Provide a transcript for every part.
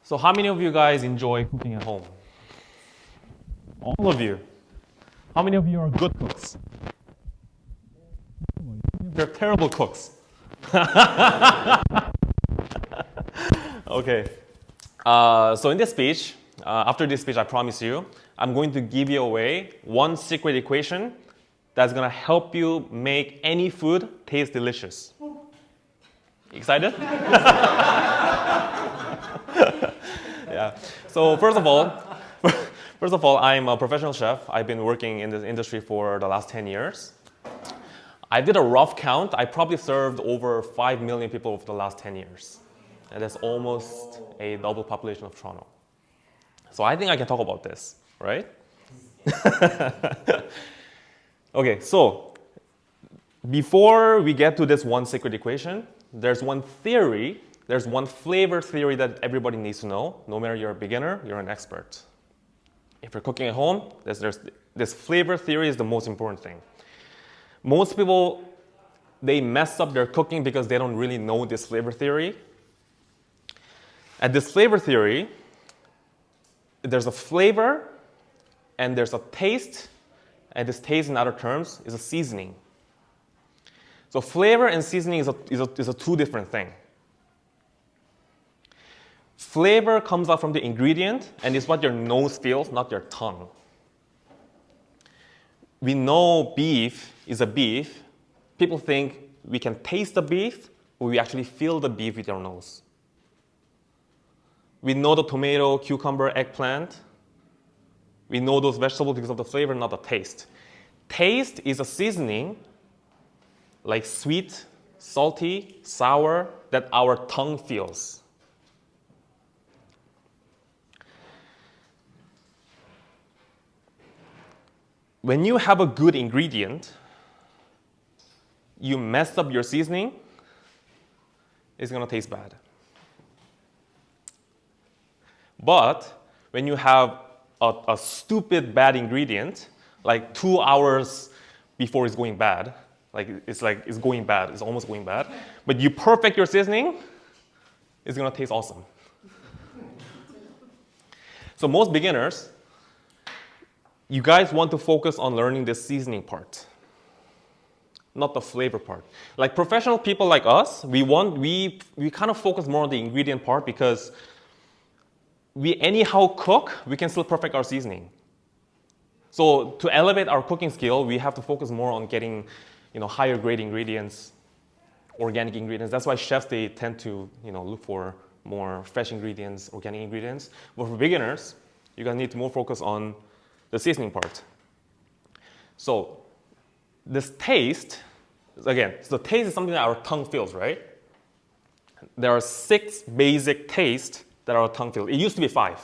So how many of you guys enjoy cooking at home? All of you. How many of you are good cooks? You're terrible cooks. Okay. So in this speech, after this speech, I promise you, I'm going to give you away one secret equation that's going to help you make any food taste delicious. Excited? Yeah. So first of all, I'm a professional chef. I've been working in this industry for the last 10 years. I did a rough count. I probably served over 5 million people over the last 10 years. And that's almost a double population of Toronto. So I think I can talk about this, right? Okay, so before we get to this one secret equation, there's one flavor theory that everybody needs to know. No matter you're a beginner, you're an expert. If you're cooking at home, this flavor theory is the most important thing. Most people, they mess up their cooking because they don't really know this flavor theory. At this flavor theory, there's a flavor and there's a taste, and this taste in other terms is a seasoning. So flavor and seasoning is a two different thing. Flavor comes out from the ingredient and is what your nose feels, not your tongue. We know beef is a beef. People think we can taste the beef, but we actually feel the beef with our nose. We know the tomato, cucumber, eggplant. We know those vegetables because of the flavor, not the taste. Taste is a seasoning, like sweet, salty, sour, that our tongue feels. When you have a good ingredient, you mess up your seasoning, it's going to taste bad. But when you have a stupid bad ingredient, like 2 hours before it's going bad, it's going bad, it's almost going bad, but you perfect your seasoning, it's going to taste awesome. So most beginners, you guys want to focus on learning the seasoning part, not the flavor part. Like professional people like us, we kind of focus more on the ingredient part because we anyhow cook, we can still perfect our seasoning. So to elevate our cooking skill, we have to focus more on getting, higher grade ingredients, organic ingredients. That's why chefs, they tend to, look for more fresh ingredients, organic ingredients. But for beginners, you guys need to more focus on the seasoning part. So this taste, again, so the taste is something that our tongue feels, right? There are 6 basic tastes that our tongue feels. It used to be 5.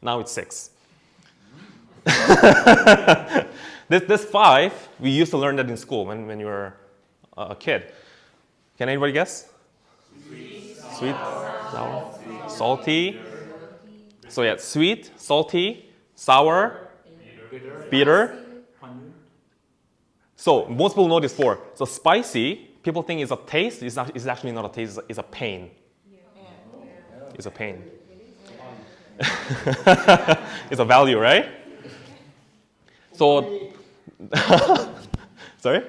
Now it's 6. This 5, we used to learn that in school when you were a kid. Can anybody guess? Sweet, sour, salty. So yeah, sweet, salty, sour, bitter. So most people know this 4. So spicy, people think it's a taste. It's actually not a taste. It's a pain. It's a pain. It's a value, right? So, sorry?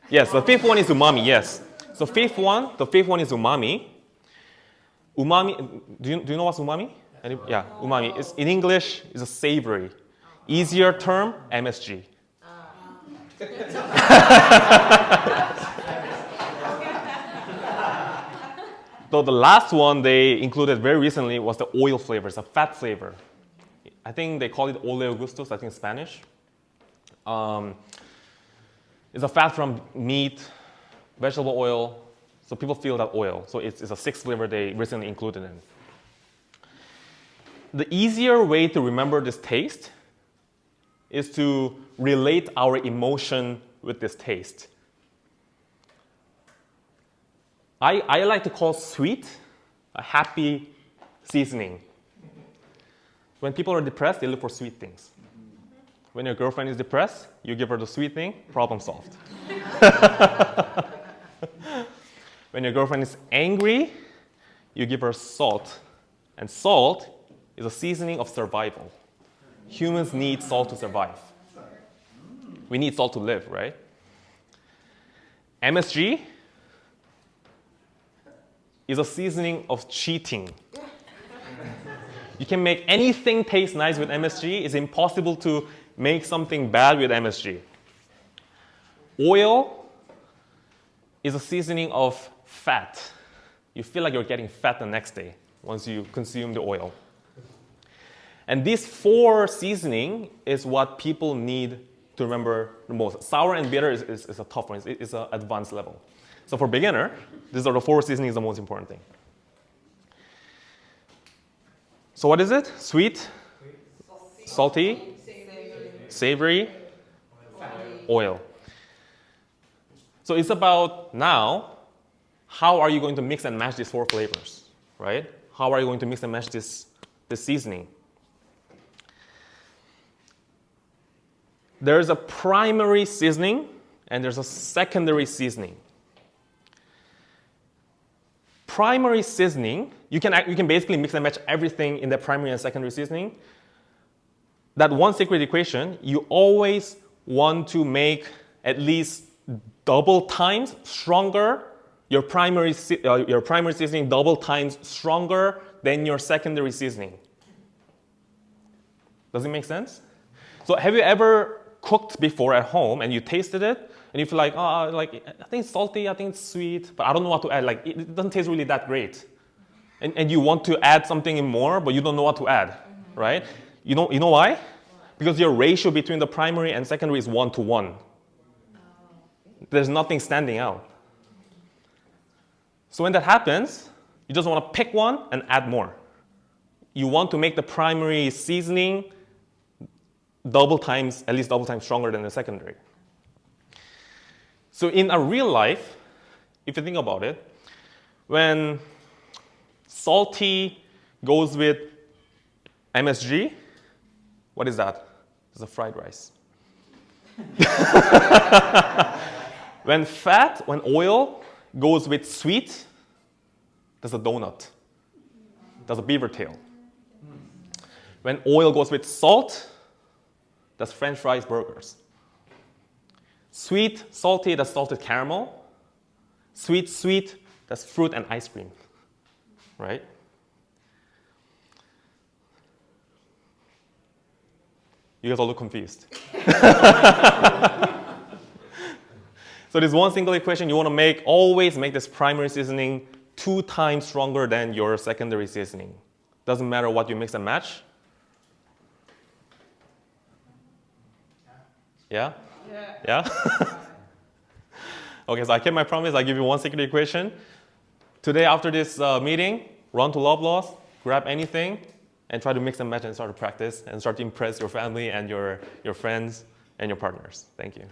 Yes, the 5th one is umami, yes. So the 5th one is umami. Umami, do you know what's umami? Yeah, umami. In English, it's a savory. Easier term, MSG. So the last one they included very recently was the oil flavor. It's a fat flavor. I think they call it ole augustus, I think in Spanish. It's a fat from meat, vegetable oil, so people feel that oil. So it's a 6th flavor they recently included in. The easier way to remember this taste is to relate our emotion with this taste. I like to call sweet a happy seasoning. When people are depressed, they look for sweet things. When your girlfriend is depressed, you give her the sweet thing, problem solved. When your girlfriend is angry, you give her salt, And salt is a seasoning of survival. Humans need salt to survive. We need salt to live, right? MSG is a seasoning of cheating. You can make anything taste nice with MSG. It's impossible to make something bad with MSG. Oil is a seasoning of fat. You feel like you're getting fat the next day once you consume the oil. And these 4 seasoning is what people need to remember the most. Sour and bitter is a tough one. It's an advanced level. So for beginner, these are the 4 seasonings, the most important thing. So what is it? Sweet, salty, savory, oil. So it's about now, how are you going to mix and match these 4 flavors, right? How are you going to mix and match this seasoning? There's a primary seasoning and there's a secondary seasoning. Primary seasoning, you can basically mix and match everything in the primary and secondary seasoning. That one secret equation, you always want to make at least double times stronger, your primary seasoning double times stronger than your secondary seasoning. Does it make sense? So have you ever cooked before at home and you tasted it and you feel like, oh, like I think it's salty, I think it's sweet, but I don't know what to add. Like it doesn't taste really that great. And you want to add something in more, but you don't know what to add, right? You know why? Because your ratio between the primary and secondary is 1-to-1. There's nothing standing out. So when that happens, you just want to pick one and add more. You want to make the primary seasoning at least double times stronger than the secondary. So in a real life, if you think about it, when salty goes with MSG, what is that? It's a fried rice. When oil goes with sweet, that's a donut. That's a beaver tail. When oil goes with salt, that's French fries, burgers. Sweet, salty, that's salted caramel. Sweet, that's fruit and ice cream, right? You guys all look confused. So there's one single equation you want to always make this primary seasoning 2 times stronger than your secondary seasoning. Doesn't matter what you mix and match. Yeah? Yeah? Okay, so I kept my promise. I give you one secret equation. Today, after this meeting, run to Loblaws, grab anything, and try to mix and match and start to practice and start to impress your family and your friends and your partners. Thank you.